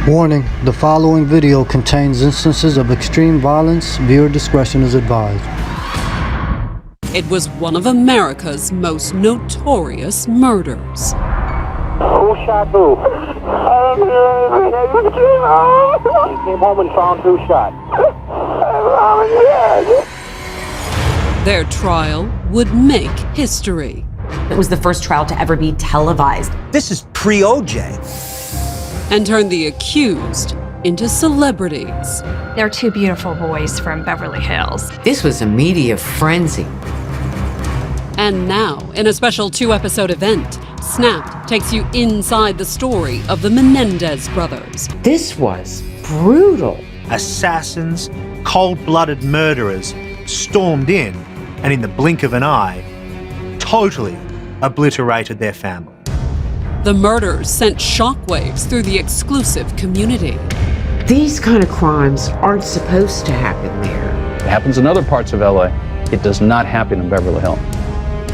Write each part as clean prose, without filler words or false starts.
Warning, the following video contains instances of extreme violence. Viewer discretion is advised. It was one of America's most notorious murders. Who shot who? I don't hear anything. He came home and found who shot. Mom is dead. Their trial would make history. It was the first trial to ever be televised. This is pre-OJ. And turn the accused into celebrities. They're two beautiful boys from Beverly Hills. This was a media frenzy. And now, in a special 2-episode event, Snapped takes you inside the story of the Menendez brothers. This was brutal. Assassins, cold-blooded murderers stormed in and in the blink of an eye, totally obliterated their family. The murders sent shockwaves through the exclusive community. These kind of crimes aren't supposed to happen there. It happens in other parts of LA. It does not happen in Beverly Hills.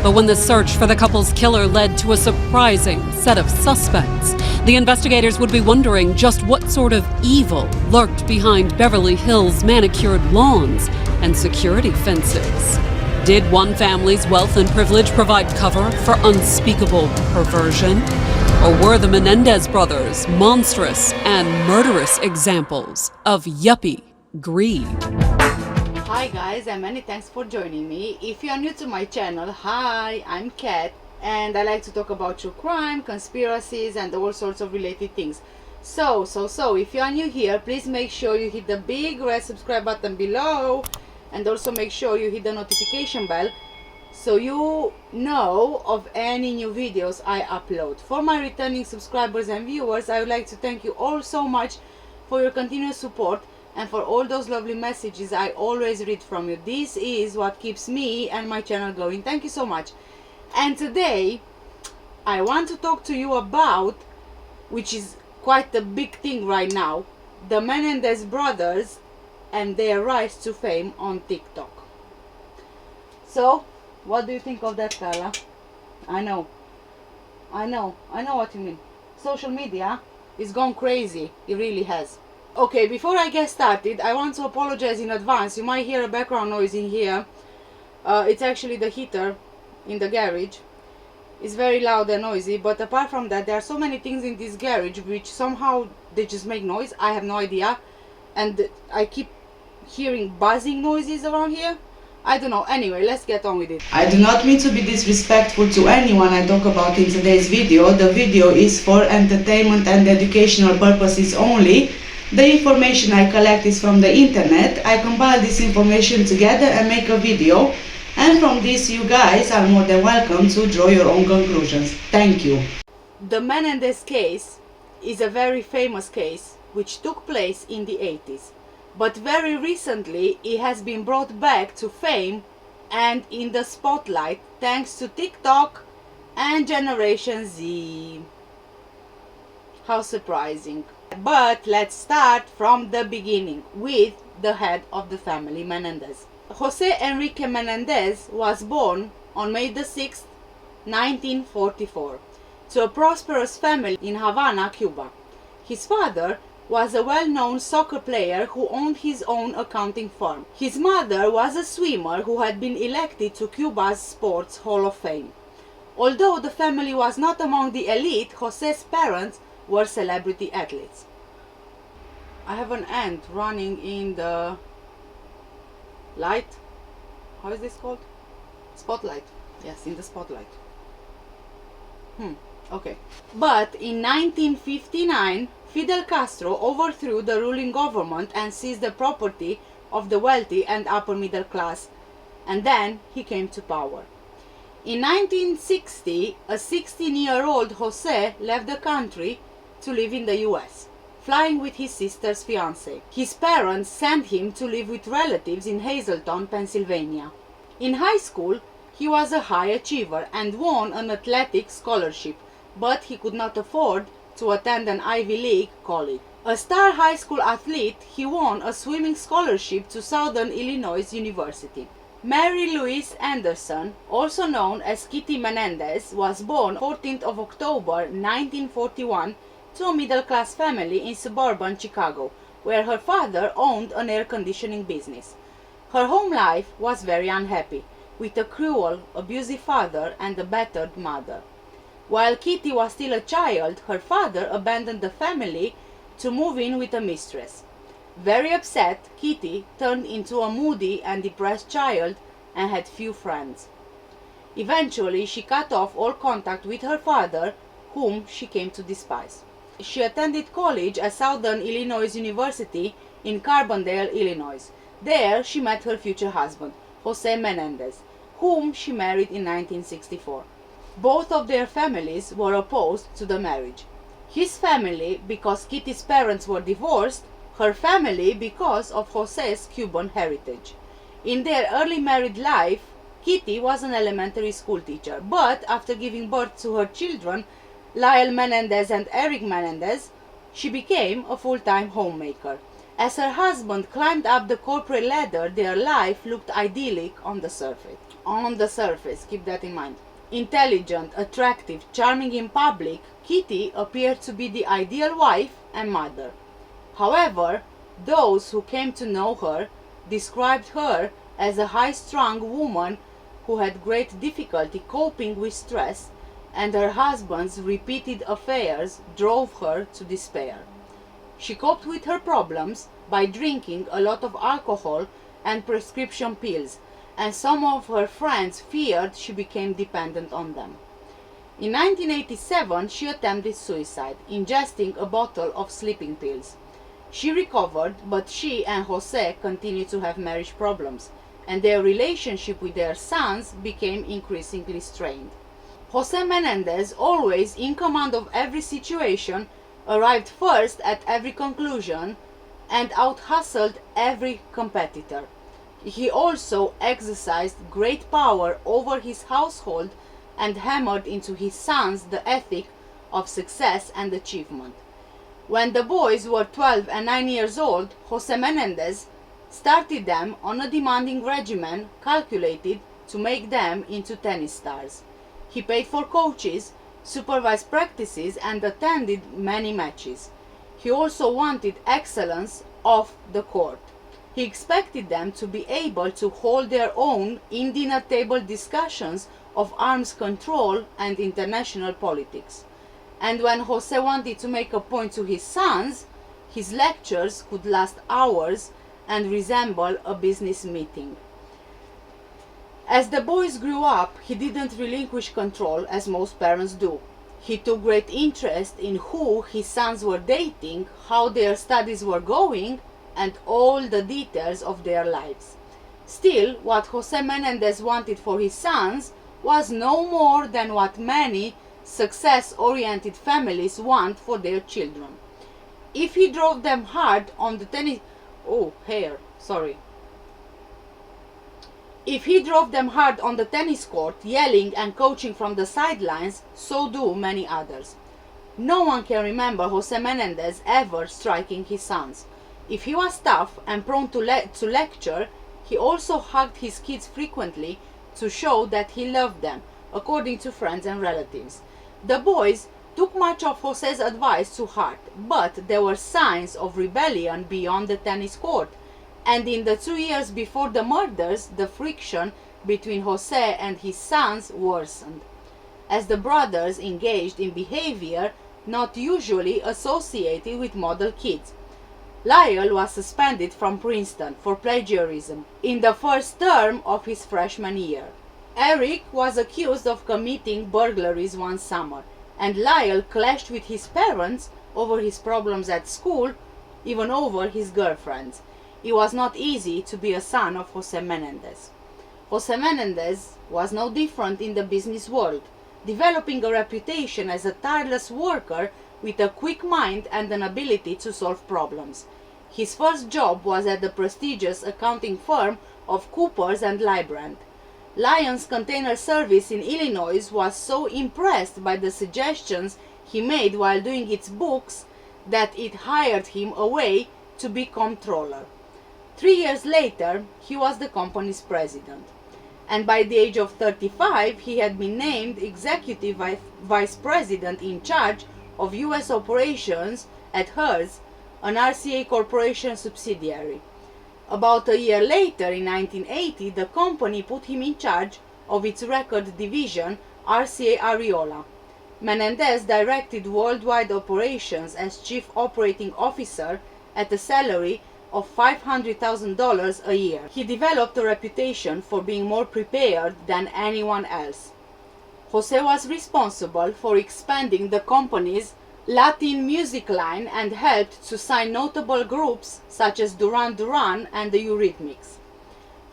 But when the search for the couple's killer led to a surprising set of suspects, the investigators would be wondering just what sort of evil lurked behind Beverly Hills' manicured lawns and security fences. Did one family's wealth and privilege provide cover for unspeakable perversion? Or were the Menendez brothers monstrous and murderous examples of yuppie greed? Hi guys, and many thanks for joining me. If you are new to my channel, hi, I'm Kat, and I like to talk about true crime, conspiracies, and all sorts of related things. So if you are new here, please make sure you hit the big red subscribe button below, and also make sure you hit the notification bell so you know of any new videos I upload. For my returning subscribers and viewers, I would like to thank you all so much for your continuous support and for all those lovely messages I always read from you. This is what keeps me and my channel going. Thank you so much. And today I want to talk to you about, which is quite a big thing right now, the Menendez brothers and their rise to fame on TikTok. So what do you think of that, Carla? I know what you mean. Social media is gone crazy. It really has. Okay, before I get started, I want to apologize in advance. You might hear a background noise in here. It's actually the heater in the garage. It's very loud and noisy, but apart from that, there are so many things in this garage which somehow they just make noise. I have no idea, and I keep hearing buzzing noises around here. I don't know. Anyway, let's get on with it. I do not mean to be disrespectful to anyone I talk about in today's video. The video is for entertainment and educational purposes only. The information I collect is from the internet. I compile this information together and make a video, and from this you guys are more than welcome to draw your own conclusions. Thank you. The Menendez case is a very famous case which took place in the 80s, but very recently it has been brought back to fame and in the spotlight thanks to TikTok and Generation Z. How surprising. But let's start from the beginning with the head of the family, Menendez. Jose Enrique Menendez was born on May the 6th, 1944, to a prosperous family in Havana, Cuba. His father was a well-known soccer player who owned his own accounting firm. His mother was a swimmer who had been elected to Cuba's Sports Hall of Fame. Although the family was not among the elite, Jose's parents were celebrity athletes. I have an ant running in the light. How is this called? Spotlight. Yes, in the spotlight. Okay. But in 1959, Fidel Castro overthrew the ruling government and seized the property of the wealthy and upper middle class, and then he came to power. In 1960, a 16-year-old Jose left the country to live in the US, flying with his sister's fiancé. His parents sent him to live with relatives in Hazelton, Pennsylvania. In high school, he was a high achiever and won an athletic scholarship, but he could not afford to attend an Ivy League college. A star high school athlete, he won a swimming scholarship to Southern Illinois University. Mary Louise Anderson, also known as Kitty Menendez, was born 14th of October 1941 to a middle-class family in suburban Chicago, where her father owned an air conditioning business. Her home life was very unhappy, with a cruel, abusive father and a battered mother. While Kitty was still a child, her father abandoned the family to move in with a mistress. Very upset, Kitty turned into a moody and depressed child and had few friends. Eventually, she cut off all contact with her father, whom she came to despise. She attended college at Southern Illinois University in Carbondale, Illinois. There, she met her future husband, Jose Menendez, whom she married in 1964. Both of their families were opposed to the marriage. His family because Kitty's parents were divorced, her family because of Jose's Cuban heritage. In their early married life, Kitty was an elementary school teacher, but after giving birth to her children, Lyle Menendez and Eric Menendez, she became a full-time homemaker. As her husband climbed up the corporate ladder, their life looked idyllic on the surface. On the surface, keep that in mind. Intelligent, attractive, charming in public, Kitty appeared to be the ideal wife and mother. However, those who came to know her described her as a high-strung woman who had great difficulty coping with stress, and her husband's repeated affairs drove her to despair. She coped with her problems by drinking a lot of alcohol and prescription pills, and some of her friends feared she became dependent on them. In 1987, she attempted suicide, ingesting a bottle of sleeping pills. She recovered, but she and Jose continued to have marriage problems, and their relationship with their sons became increasingly strained. Jose Menendez, always in command of every situation, arrived first at every conclusion and out-hustled every competitor. He also exercised great power over his household and hammered into his sons the ethic of success and achievement. When the boys were 12 and 9 years old, Jose Menendez started them on a demanding regimen calculated to make them into tennis stars. He paid for coaches, supervised practices, and attended many matches. He also wanted excellence off the court. He expected them to be able to hold their own in dinner table discussions of arms control and international politics. And when Jose wanted to make a point to his sons, his lectures could last hours and resemble a business meeting. As the boys grew up, he didn't relinquish control as most parents do. He took great interest in who his sons were dating, how their studies were going, and all the details of their lives. Still, what Jose Menendez wanted for his sons was no more than what many success-oriented families want for their children. If he drove them hard on the tennis... If he drove them hard on the tennis court, yelling and coaching from the sidelines, so do many others. No one can remember Jose Menendez ever striking his sons. If he was tough and prone to lecture, he also hugged his kids frequently to show that he loved them, according to friends and relatives. The boys took much of Jose's advice to heart, but there were signs of rebellion beyond the tennis court, and in the 2 years before the murders, the friction between Jose and his sons worsened, as the brothers engaged in behavior not usually associated with model kids. Lyle was suspended from Princeton for plagiarism in the first term of his freshman year. Eric was accused of committing burglaries one summer, and Lyle clashed with his parents over his problems at school, even over his girlfriends. It was not easy to be a son of Jose Menendez. Jose Menendez was no different in the business world, developing a reputation as a tireless worker with a quick mind and an ability to solve problems. His first job was at the prestigious accounting firm of Coopers and Lybrand. Lyons Container Service in Illinois was so impressed by the suggestions he made while doing its books that it hired him away to be comptroller. 3 years later, he was the company's president, and by the age of 35, he had been named executive vice president in charge of US operations at hers, an RCA Corporation subsidiary. About a year later, in 1980, the company put him in charge of its record division, RCA Ariola. Menendez directed worldwide operations as Chief Operating Officer at a salary of $500,000 a year. He developed a reputation for being more prepared than anyone else. Jose was responsible for expanding the company's Latin music line and helped to sign notable groups such as Duran Duran and the Eurythmics.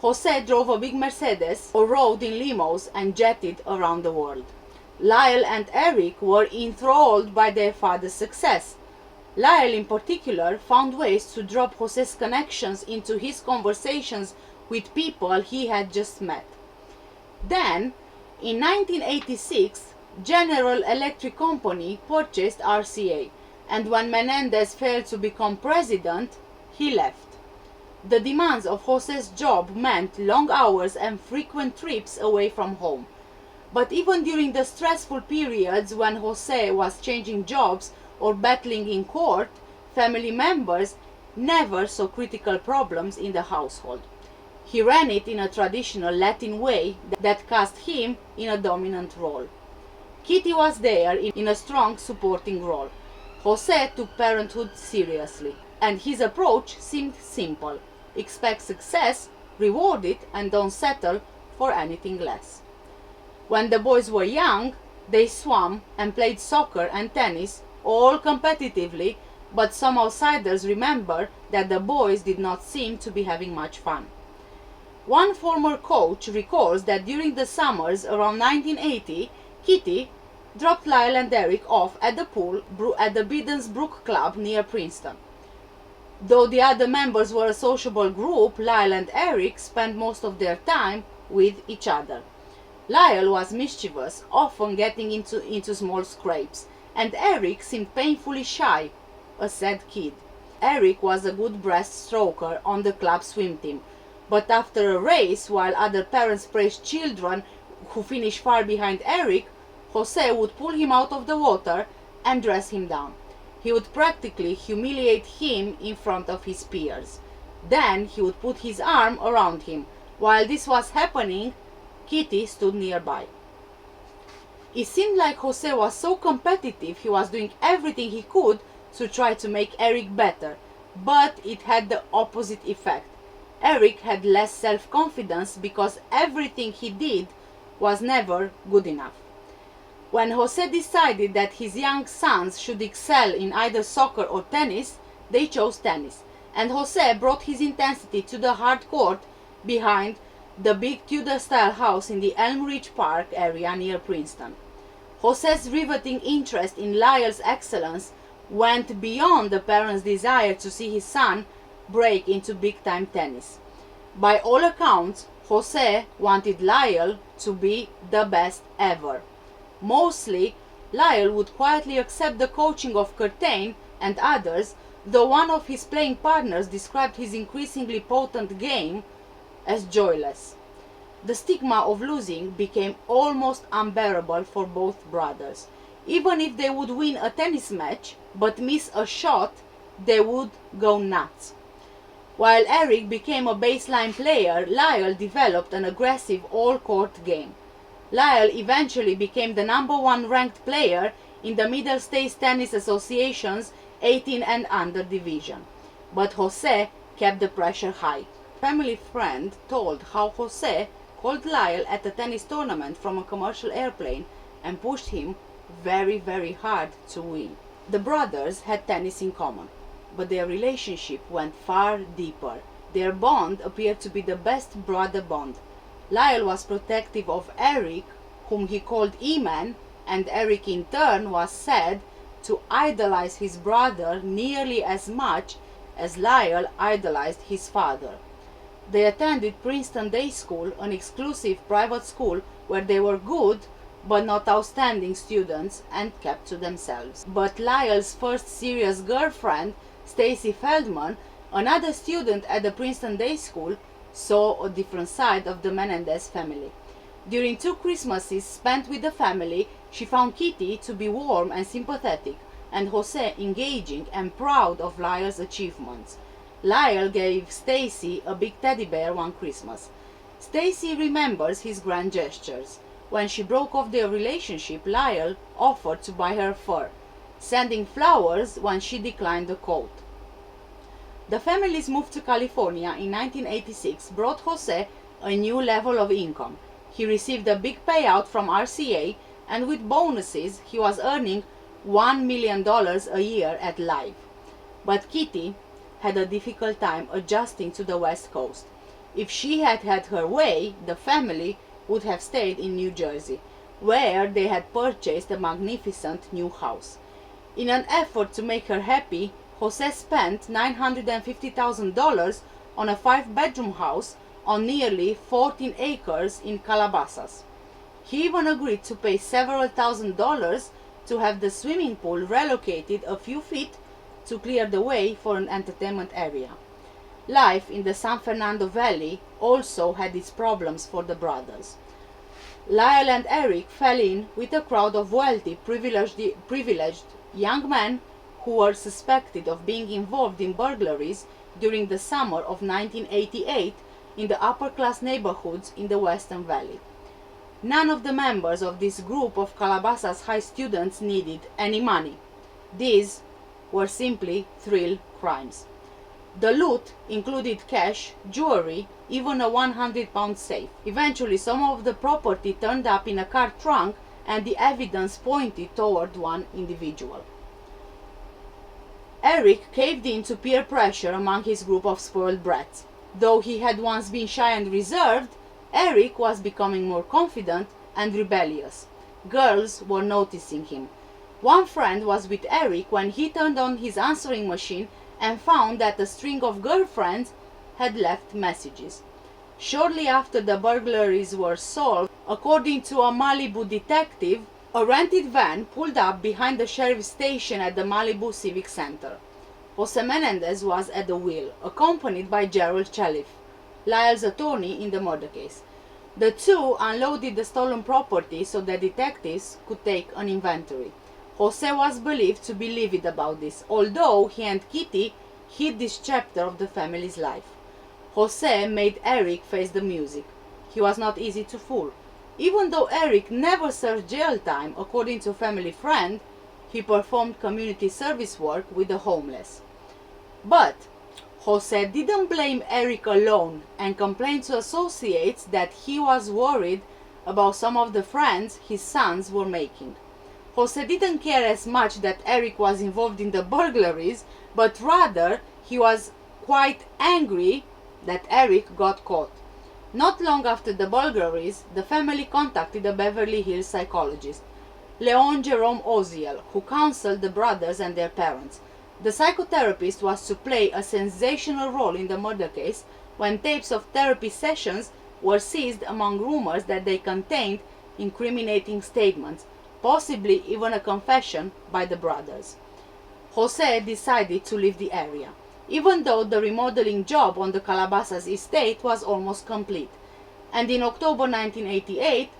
Jose drove a big Mercedes or rode in limos and jetted around the world. Lyle and Eric were enthralled by their father's success. Lyle in particular found ways to drop Jose's connections into his conversations with people he had just met. Then, in 1986, General Electric Company purchased RCA, and when Menendez failed to become president, he left. The demands of Jose's job meant long hours and frequent trips away from home. But even during the stressful periods when Jose was changing jobs or battling in court, family members never saw critical problems in the household. He ran it in a traditional Latin way that cast him in a dominant role. Kitty was there in a strong supporting role. Jose took parenthood seriously, and his approach seemed simple. Expect success, reward it, and don't settle for anything less. When the boys were young, they swam and played soccer and tennis, all competitively, but some outsiders remember that the boys did not seem to be having much fun. One former coach recalls that during the summers around 1980, Kitty dropped Lyle and Eric off at the pool at the Biddens Brook Club near Princeton. Though the other members were a sociable group, Lyle and Eric spent most of their time with each other. Lyle was mischievous, often getting into small scrapes, and Eric seemed painfully shy, a sad kid. Eric was a good breaststroker on the club swim team, but after a race, while other parents praised children who finished far behind Eric, Jose would pull him out of the water and dress him down. He would practically humiliate him in front of his peers. Then he would put his arm around him. While this was happening, Kitty stood nearby. It seemed like Jose was so competitive he was doing everything he could to try to make Eric better, but it had the opposite effect. Eric had less self-confidence because everything he did was never good enough. When Jose decided that his young sons should excel in either soccer or tennis, they chose tennis, and Jose brought his intensity to the hard court behind the big Tudor-style house in the Elm Ridge Park area near Princeton. Jose's riveting interest in Lyle's excellence went beyond the parents' desire to see his son break into big-time tennis. By all accounts, Jose wanted Lyle to be the best ever. Mostly, Lyle would quietly accept the coaching of Curtain and others, though one of his playing partners described his increasingly potent game as joyless. The stigma of losing became almost unbearable for both brothers. Even if they would win a tennis match but miss a shot, they would go nuts. While Eric became a baseline player, Lyle developed an aggressive all-court game. Lyle eventually became the #1 ranked player in the Middle States Tennis Association's 18 and under division. But Jose kept the pressure high. A family friend told how Jose called Lyle at a tennis tournament from a commercial airplane and pushed him very, very hard to win. The brothers had tennis in common, but their relationship went far deeper. Their bond appeared to be the best brother bond. Lyle was protective of Eric, whom he called E-Man, and Eric in turn was said to idolize his brother nearly as much as Lyle idolized his father. They attended Princeton Day School, an exclusive private school where they were good but not outstanding students and kept to themselves. But Lyle's first serious girlfriend, Stacy Feldman, another student at the Princeton Day School, saw a different side of the Menendez family. During 2 Christmases spent with the family, she found Kitty to be warm and sympathetic, and Jose engaging and proud of Lyle's achievements. Lyle gave Stacy a big teddy bear one Christmas. Stacy remembers his grand gestures. When she broke off their relationship, Lyle offered to buy her fur, sending flowers when she declined the coat. The family's move to California in 1986 brought Jose a new level of income. He received a big payout from RCA, and with bonuses he was earning $1 million a year at Live. But Kitty had a difficult time adjusting to the West Coast. If she had had her way, the family would have stayed in New Jersey, where they had purchased a magnificent new house. In an effort to make her happy, Jose spent $950,000 on a 5-bedroom house on nearly 14 acres in Calabasas. He even agreed to pay several $1,000s to have the swimming pool relocated a few feet to clear the way for an entertainment area. Life in the San Fernando Valley also had its problems for the brothers. Lyle and Eric fell in with a crowd of wealthy, privileged young men who were suspected of being involved in burglaries during the summer of 1988 in the upper-class neighborhoods in the Western Valley. None of the members of this group of Calabasas high students needed any money. These were simply thrill crimes. The loot included cash, jewelry, even a 100-pound safe. Eventually, some of the property turned up in a car trunk, and the evidence pointed toward one individual. Eric caved in to peer pressure among his group of spoiled brats. Though he had once been shy and reserved, Eric was becoming more confident and rebellious. Girls were noticing him. One friend was with Eric when he turned on his answering machine and found that a string of girlfriends had left messages. Shortly after the burglaries were solved, according to a Malibu detective, a rented van pulled up behind the sheriff's station at the Malibu Civic Center. Jose Menendez was at the wheel, accompanied by Gerald Chalif, Lyle's attorney in the murder case. The two unloaded the stolen property so the detectives could take an inventory. Jose was believed to be livid about this, although he and Kitty hid this chapter of the family's life. Jose made Eric face the music. He was not easy to fool. Even though Eric never served jail time, according to a family friend, he performed community service work with the homeless. But Jose didn't blame Eric alone and complained to associates that he was worried about some of the friends his sons were making. Jose didn't care as much that Eric was involved in the burglaries, but rather he was quite angry that Eric got caught. Not long after the burglaries, the family contacted a Beverly Hills psychologist, Leon Jerome Oziel, who counseled the brothers and their parents. The psychotherapist was to play a sensational role in the murder case when tapes of therapy sessions were seized among rumors that they contained incriminating statements, possibly even a confession by the brothers. Jose decided to leave the area, even though the remodeling job on the Calabasas estate was almost complete, and in October 1988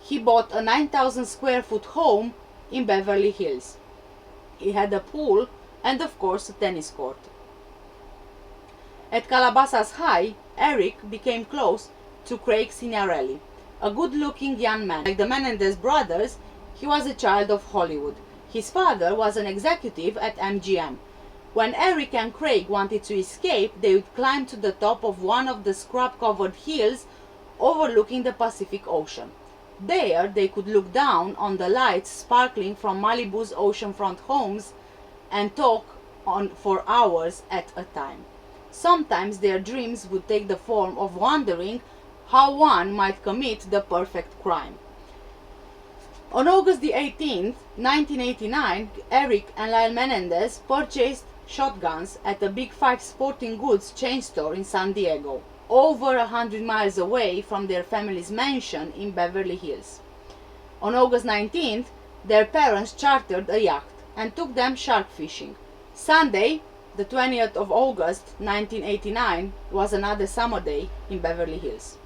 he bought a 9,000 square foot home in Beverly Hills. He had a pool and of course a tennis court. At Calabasas High, Eric became close to Craig Signorelli, a good-looking young man. Like the Menendez brothers, he was a child of Hollywood. His father was an executive at MGM. When Eric and Craig wanted to escape, they would climb to the top of one of the scrub-covered hills overlooking the Pacific Ocean. There, they could look down on the lights sparkling from Malibu's oceanfront homes and talk on for hours at a time. Sometimes their dreams would take the form of wondering how one might commit the perfect crime. On August the 18th, 1989, Eric and Lyle Menendez purchased shotguns at a Big Five sporting goods chain store in San Diego, over 100 miles away from their family's mansion in Beverly Hills. On August 19th, their parents chartered a yacht and took them shark fishing. Sunday, the 20th of August 1989, was another summer day in Beverly Hills.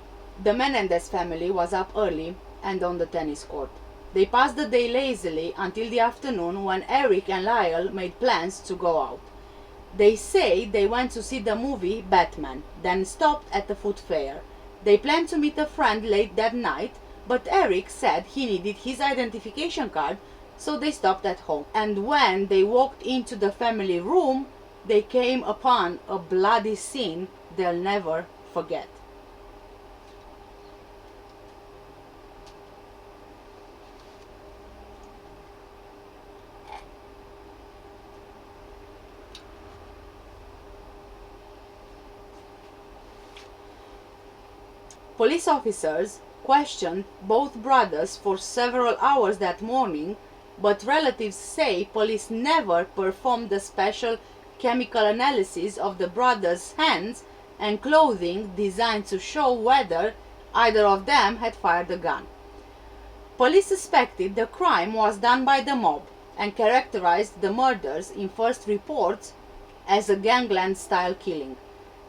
The Menendez family was up early and on the tennis court. They passed the day lazily until the afternoon when Eric and Lyle made plans to go out. They say they went to see the movie Batman, then stopped at the food fair. They planned to meet a friend late that night, but Eric said he needed his identification card, so they stopped at home. And when they walked into the family room, they came upon a bloody scene they'll never forget. Police officers questioned both brothers for several hours that morning, but relatives say police never performed the special chemical analysis of the brothers' hands and clothing designed to show whether either of them had fired a gun. Police suspected the crime was done by the mob and characterized the murders in first reports as a gangland-style killing.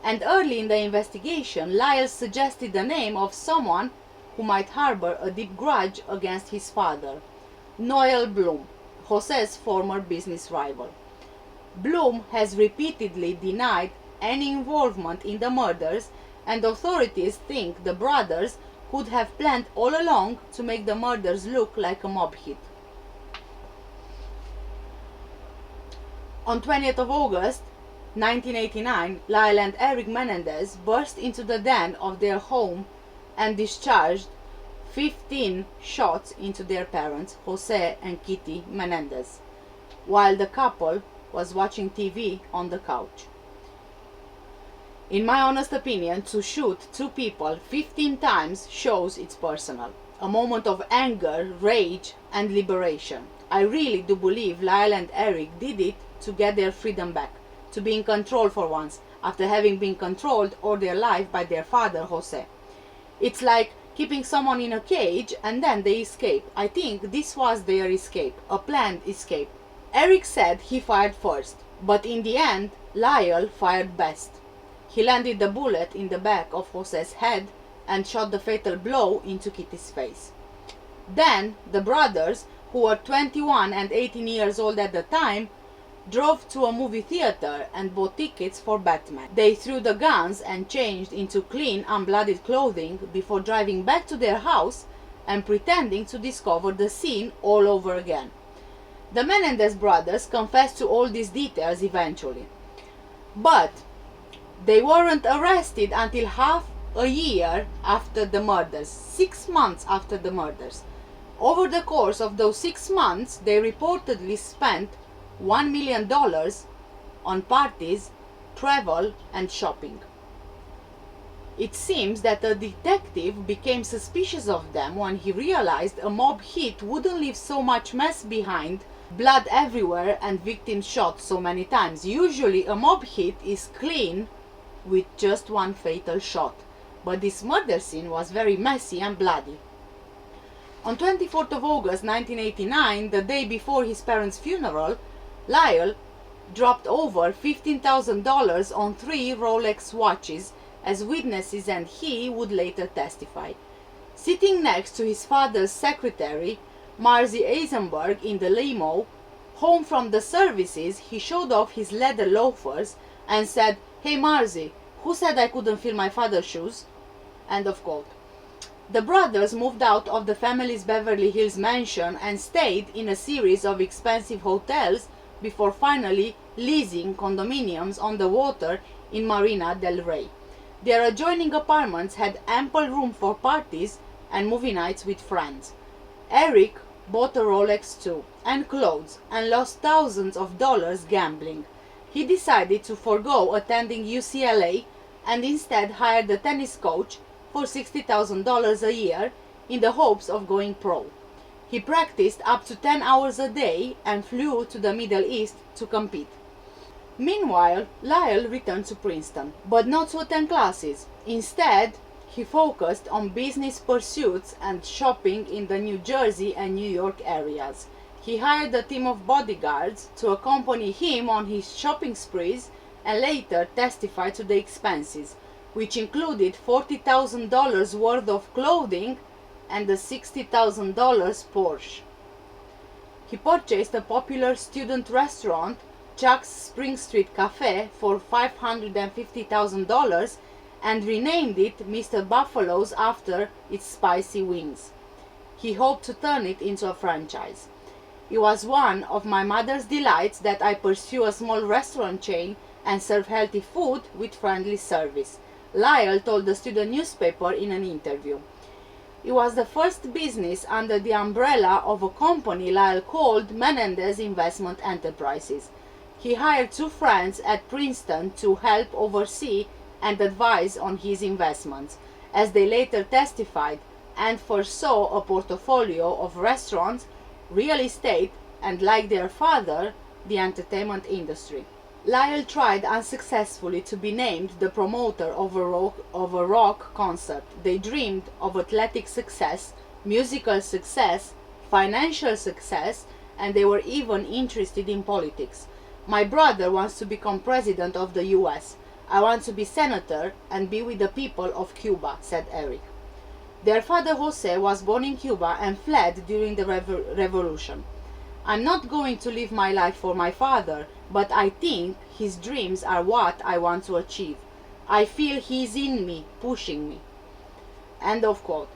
And early in the investigation, Lyle suggested the name of someone who might harbor a deep grudge against his father, Noel Bloom, Jose's former business rival. Bloom has repeatedly denied any involvement in the murders, and authorities think the brothers could have planned all along to make the murders look like a mob hit. On 20th of August, 1989, Lyle and Enrique Menendez burst into the den of their home and discharged 15 shots into their parents, Jose and Kitty Menendez, while the couple was watching TV on the couch. In my honest opinion, to shoot two people 15 times shows it's personal. A moment of anger, rage, and liberation. I really do believe Lyle and Eric did it to get their freedom back, to be in control for once, after having been controlled all their life by their father, Jose. It's like keeping someone in a cage and then they escape. I think this was their escape, a planned escape. Eric said he fired first, but in the end, Lyle fired best. He landed the bullet in the back of Jose's head and shot the fatal blow into Kitty's face. Then, the brothers, who were 21 and 18 years old at the time, drove to a movie theater and bought tickets for Batman. They threw the guns and changed into clean, unblooded clothing before driving back to their house and pretending to discover the scene all over again. The Menendez brothers confessed to all these details eventually. But they weren't arrested until half a year after the murders, 6 months after the murders. Over the course of those 6 months, they reportedly spent $1 million on parties, travel, and shopping. It seems that a detective became suspicious of them when he realized a mob hit wouldn't leave so much mess behind, blood everywhere and victims shot so many times. Usually a mob hit is clean with just one fatal shot, but this murder scene was very messy and bloody. On 24th of August 1989, the day before his parents' funeral, Lyle dropped over $15,000 on 3 Rolex watches, as witnesses and he would later testify. Sitting next to his father's secretary, Marzi Eisenberg, in the limo, home from the services, he showed off his leather loafers and said, "Hey Marzi, who said I couldn't feel my father's shoes?" End of quote. The brothers moved out of the family's Beverly Hills mansion and stayed in a series of expensive hotels before finally leasing condominiums on the water in Marina del Rey. Their adjoining apartments had ample room for parties and movie nights with friends. Eric bought a Rolex too, and clothes, and lost thousands of dollars gambling. He decided to forego attending UCLA and instead hired a tennis coach for $60,000 a year in the hopes of going pro. He practiced up to 10 hours a day and flew to the Middle East to compete. Meanwhile, Lyle returned to Princeton, but not to attend classes. Instead, he focused on business pursuits and shopping in the New Jersey and New York areas. He hired a team of bodyguards to accompany him on his shopping sprees and later testified to the expenses, which included $40,000 worth of clothing and a $60,000 Porsche. He purchased a popular student restaurant, Chuck's Spring Street Cafe, for $550,000 and renamed it Mr. Buffalo's after its spicy wings. He hoped to turn it into a franchise. It was one of my mother's delights that I pursue a small restaurant chain and serve healthy food with friendly service, Lyle told the student newspaper in an interview. It was the first business under the umbrella of a company Lyle called Menendez Investment Enterprises. He hired 2 friends at Princeton to help oversee and advise on his investments, as they later testified, and foresaw a portfolio of restaurants, real estate, and, like their father, the entertainment industry. Lyle tried unsuccessfully to be named the promoter of a rock concert. They dreamed of athletic success, musical success, financial success, and they were even interested in politics. My brother wants to become president of the US. I want to be senator and be with the people of Cuba, said Eric. Their father Jose was born in Cuba and fled during the revolution. I'm not going to live my life for my father, but I think his dreams are what I want to achieve. I feel he's in me, pushing me. End of quote.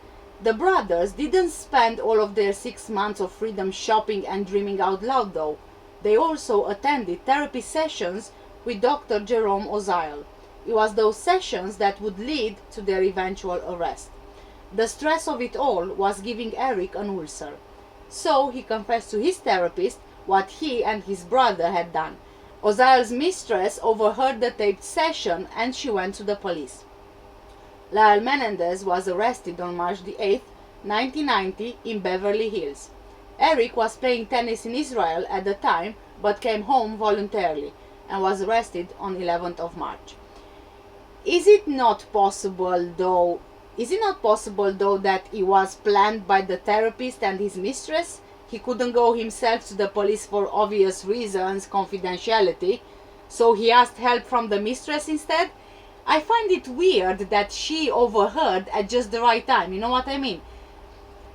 The brothers didn't spend all of their 6 months of freedom shopping and dreaming out loud though. They also attended therapy sessions with Dr. Jerome Oziel. It was those sessions that would lead to their eventual arrest. The stress of it all was giving Eric an ulcer. So he confessed to his therapist what he and his brother had done. Oziel's mistress overheard the taped session and she went to the police. Lyle Menendez was arrested on March 8, 1990 in Beverly Hills. Eric was playing tennis in Israel at the time but came home voluntarily and was arrested on 11th of March. Is it not possible though that it was planned by the therapist and his mistress? He couldn't go himself to the police for obvious reasons, confidentiality, so he asked help from the mistress instead? I find it weird that she overheard at just the right time, you know what I mean?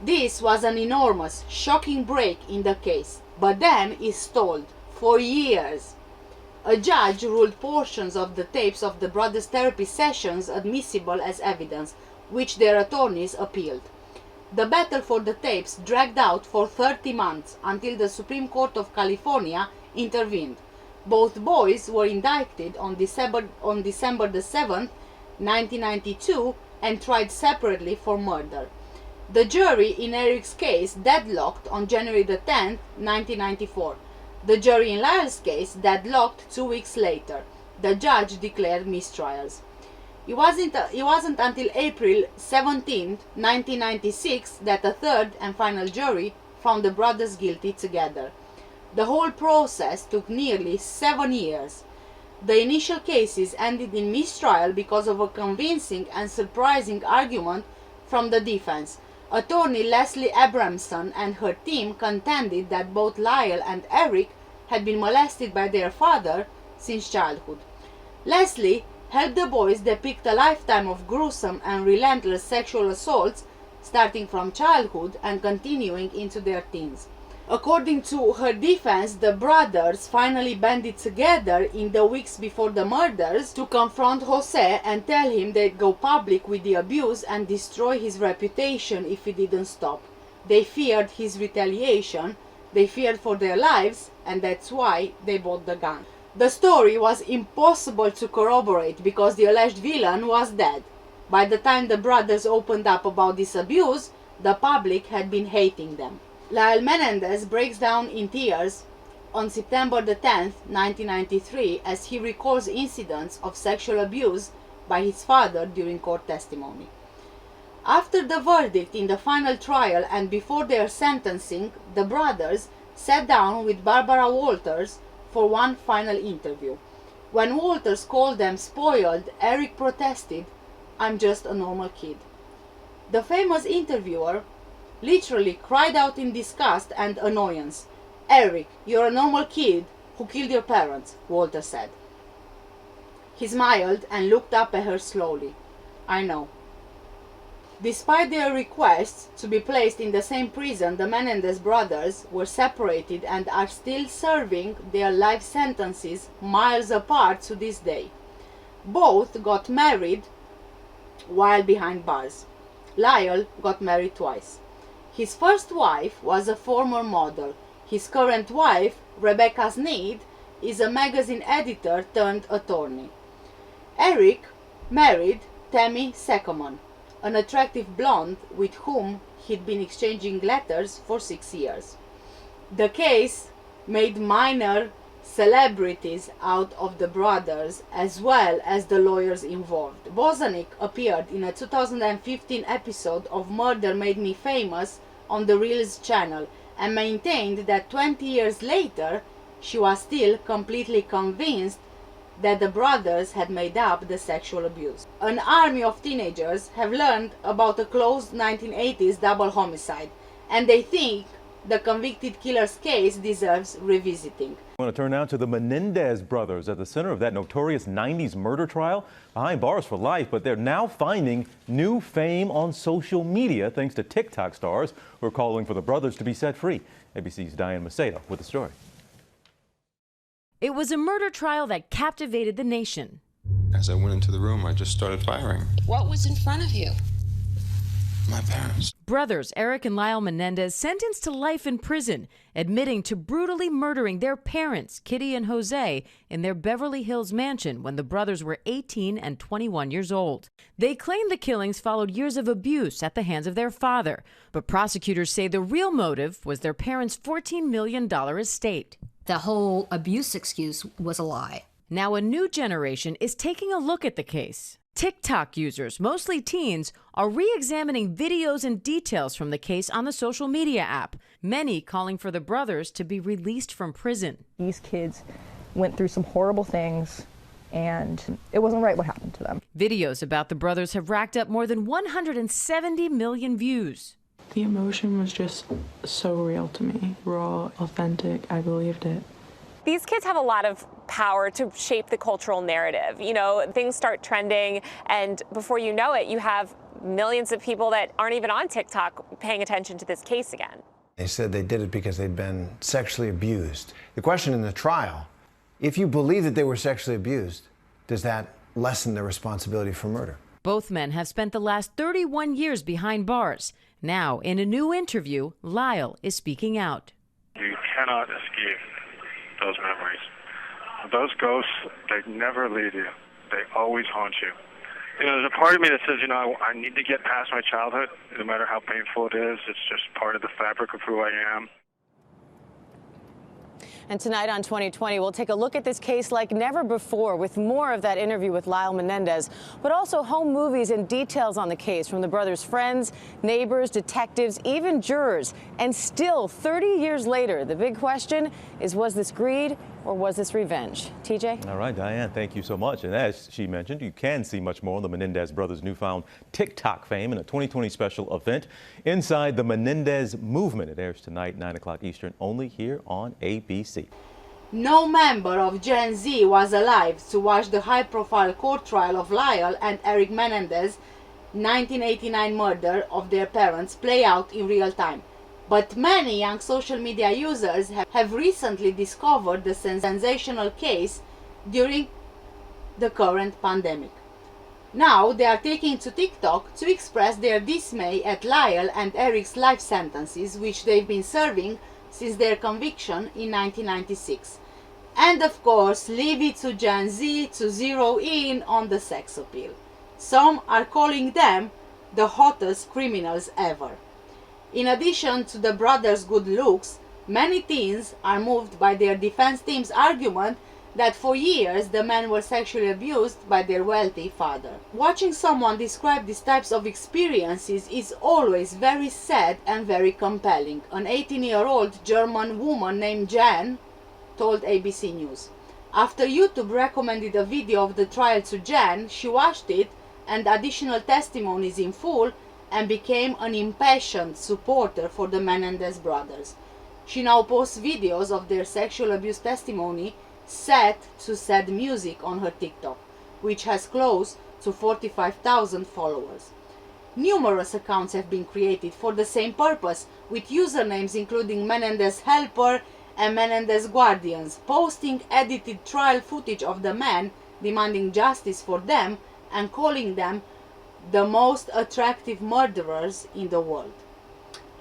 This was an enormous, shocking break in the case, but then it stalled for years. A judge ruled portions of the tapes of the brothers' therapy sessions admissible as evidence, which their attorneys appealed. The battle for the tapes dragged out for 30 months until the Supreme Court of California intervened. Both boys were indicted on December the 7th, 1992 and tried separately for murder. The jury in Eric's case deadlocked on January the 10th, 1994. The jury in Lyle's case deadlocked 2 weeks later. The judge declared mistrials. It wasn't until April 17, 1996 that a third and final jury found the brothers guilty together. The whole process took nearly 7 years. The initial cases ended in mistrial because of a convincing and surprising argument from the defense. Attorney Leslie Abramson and her team contended that both Lyle and Eric had been molested by their father since childhood. Leslie helped the boys depict a lifetime of gruesome and relentless sexual assaults starting from childhood and continuing into their teens. According to her defense, the brothers finally banded together in the weeks before the murders to confront Jose and tell him they'd go public with the abuse and destroy his reputation if he didn't stop. They feared his retaliation, they feared for their lives, and that's why they bought the gun. The story was impossible to corroborate because the alleged villain was dead. By the time the brothers opened up about this abuse, the public had been hating them. Lyle Menendez breaks down in tears on September the 10th, 1993, as he recalls incidents of sexual abuse by his father during court testimony. After the verdict in the final trial and before their sentencing, the brothers sat down with Barbara Walters for one final interview. When Walters called them spoiled, Eric protested, "I'm just a normal kid." The famous interviewer literally cried out in disgust and annoyance. "Eric, you're a normal kid who killed your parents," Walter said. He smiled and looked up at her slowly. "I know." Despite their requests to be placed in the same prison, the Menendez brothers were separated and are still serving their life sentences miles apart to this day. Both got married while behind bars. Lyle got married twice. His first wife was a former model. His current wife, Rebecca Sneed, is a magazine editor turned attorney. Eric married Tammy Secomon, an attractive blonde with whom he'd been exchanging letters for 6 years. The case made minor celebrities out of the brothers as well as the lawyers involved. Bozanic appeared in a 2015 episode of Murder Made Me Famous on the Reels channel and maintained that 20 years later she was still completely convinced that the brothers had made up the sexual abuse. An army of teenagers have learned about a closed 1980s double homicide, and they think the convicted killer's case deserves revisiting. I want to turn now to the Menendez brothers at the center of that notorious 90s murder trial. Behind bars for life, but they're now finding new fame on social media thanks to TikTok stars who are calling for the brothers to be set free. ABC's Diane Macedo with the story. It was a murder trial that captivated the nation. As I went into the room, I just started firing. What was in front of you? My parents. Brothers Eric and Lyle Menendez sentenced to life in prison, admitting to brutally murdering their parents, Kitty and Jose, in their Beverly Hills mansion when the brothers were 18 and 21 years old. They claim the killings followed years of abuse at the hands of their father, but prosecutors say the real motive was their parents' $14 million estate. The whole abuse excuse was a lie. Now a new generation is taking a look at the case. TikTok users, mostly teens, are re-examining videos and details from the case on the social media app, many calling for the brothers to be released from prison. These kids went through some horrible things, and it wasn't right what happened to them. Videos about the brothers have racked up more than 170 million views. The emotion was just so real to me, raw, authentic. I believed it. These kids have a lot of power to shape the cultural narrative. You know, things start trending, and before you know it, you have millions of people that aren't even on TikTok paying attention to this case again. They said they did it because they'd been sexually abused. The question in the trial, if you believe that they were sexually abused, does that lessen their responsibility for murder? Both men have spent the last 31 years behind bars. Now, in a new interview, Lyle is speaking out. You cannot escape those memories. Those ghosts, they never leave you. They always haunt you. You know, there's a part of me that says, you know, I need to get past my childhood, no matter how painful it is. It's just part of the fabric of who I am. And tonight on 2020, we'll take a look at this case like never before with more of that interview with Lyle Menendez, but also home movies and details on the case from the brothers' friends, neighbors, detectives, even jurors. And still, 30 years later, the big question is, was this greed or was this revenge? TJ? All right, Diane, thank you so much. And as she mentioned, you can see much more on the Menendez brothers' newfound TikTok fame in a 2020 special event, Inside the Menendez Movement. It airs tonight, 9 o'clock Eastern, only here on ABC. No member of Gen Z was alive to watch the high-profile court trial of Lyle and Eric Menendez 1989 murder of their parents play out in real time. But many young social media users have recently discovered the sensational case during the current pandemic. Now they are taking to TikTok to express their dismay at Lyle and Eric's life sentences, which they've been serving since their conviction in 1996. And of course, leave it to Gen Z to zero in on the sex appeal. Some are calling them the hottest criminals ever. In addition to the brothers' good looks, many teens are moved by their defense team's argument that for years the men were sexually abused by their wealthy father. Watching someone describe these types of experiences is always very sad and very compelling. An 18-year-old German woman named Jan told ABC News. After YouTube recommended a video of the trial to Jan, she watched it and additional testimonies in full and became an impassioned supporter for the Menendez brothers. She now posts videos of their sexual abuse testimony set to sad music on her TikTok, which has close to 45,000 followers. Numerous accounts have been created for the same purpose, with usernames including Menendez Helper and Menendez Guardians, posting edited trial footage of the men, demanding justice for them and calling them the most attractive murderers in the world.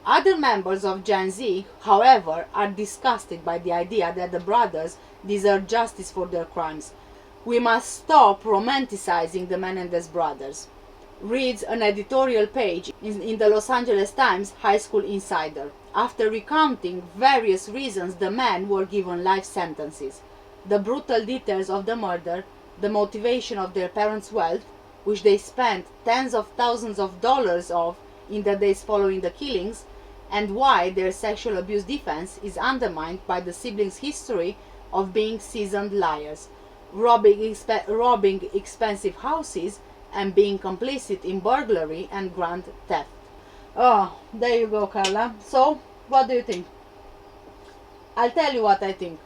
Other members of Gen Z, however, are disgusted by the idea that the brothers deserve justice for their crimes. We must stop romanticizing the Menendez brothers, reads an editorial page in the Los Angeles Times High School Insider. After recounting various reasons the men were given life sentences, the brutal details of the murder, the motivation of their parents' wealth, which they spent tens of thousands of dollars of in the days following the killings, and why their sexual abuse defense is undermined by the siblings' history of being seasoned liars, robbing expensive houses, and being complicit in burglary and grand theft. Oh, there you go, Carla. So, what do you think? I'll tell you what I think.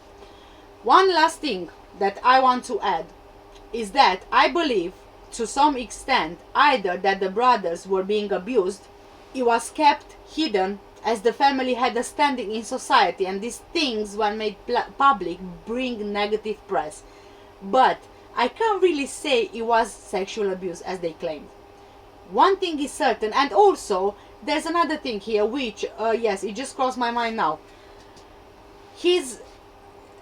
One last thing that I want to add is that I believe, to some extent, either that the brothers were being abused, it was kept hidden as the family had a standing in society, and these things, when made public, bring negative press. But I can't really say it was sexual abuse as they claimed. One thing is certain, and also there's another thing here which, yes, it just crossed my mind now.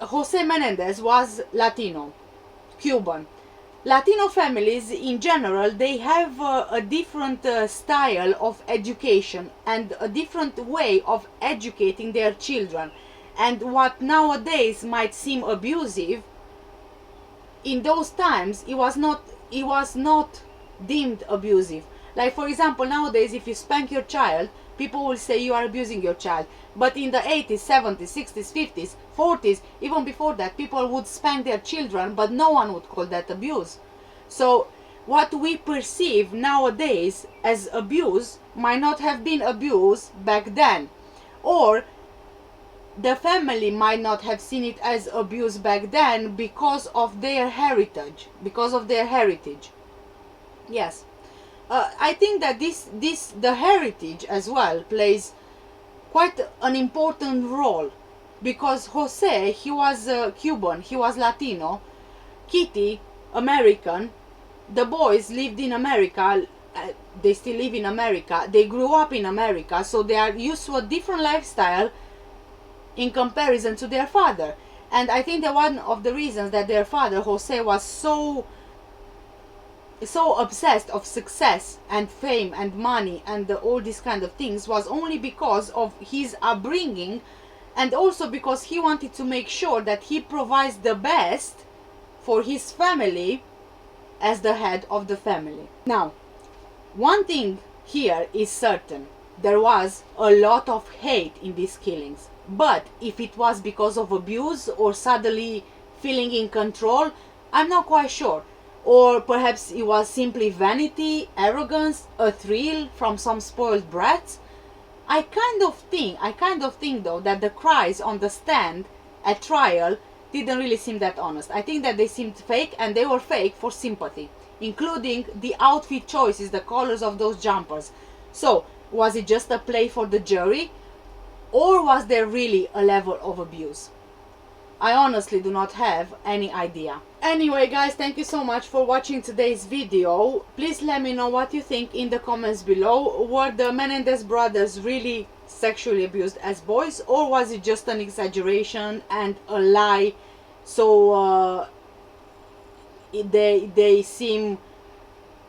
Jose Menendez was Latino, Cuban. Latino families in general, they have a different style of education and a different way of educating their children. And what nowadays might seem abusive, in those times it was not deemed abusive. Like, for example, nowadays if you spank your child, people will say you are abusing your child. But in the 80s, 70s, 60s, 50s, 40s, even before that, people would spank their children, but no one would call that abuse. So what we perceive nowadays as abuse might not have been abuse back then. Or the family might not have seen it as abuse back then because of their heritage. Yes. I think that the heritage as well plays quite an important role, because Jose, he was Cuban, he was Latino, Kitty, American, the boys lived in America, they still live in America, they grew up in America, so they are used to a different lifestyle in comparison to their father. And I think that one of the reasons that their father, Jose, was so obsessed of success and fame and money and all these kind of things was only because of his upbringing, and also because he wanted to make sure that he provides the best for his family as the head of the family. Now, one thing here is certain: there was a lot of hate in these killings. But if it was because of abuse or suddenly feeling in control, I'm not quite sure. Or perhaps it was simply vanity, arrogance, a thrill from some spoiled brats. I kind of think though that the cries on the stand at trial didn't really seem that honest. I think that they seemed fake, and they were fake for sympathy, including the outfit choices, the colors of those jumpers. So, was it just a play for the jury? Or was there really a level of abuse? I honestly do not have any idea. Anyway guys, thank you so much for watching today's video. Please let me know what you think in the comments below. Were the Menendez brothers really sexually abused as boys, or was it just an exaggeration and a lie, so they seem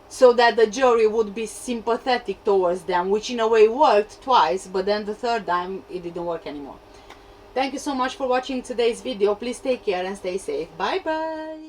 so that the jury would be sympathetic towards them, which in a way worked twice, but then the third time it didn't work anymore. Thank you so much for watching today's video. Please take care and stay safe. Bye bye.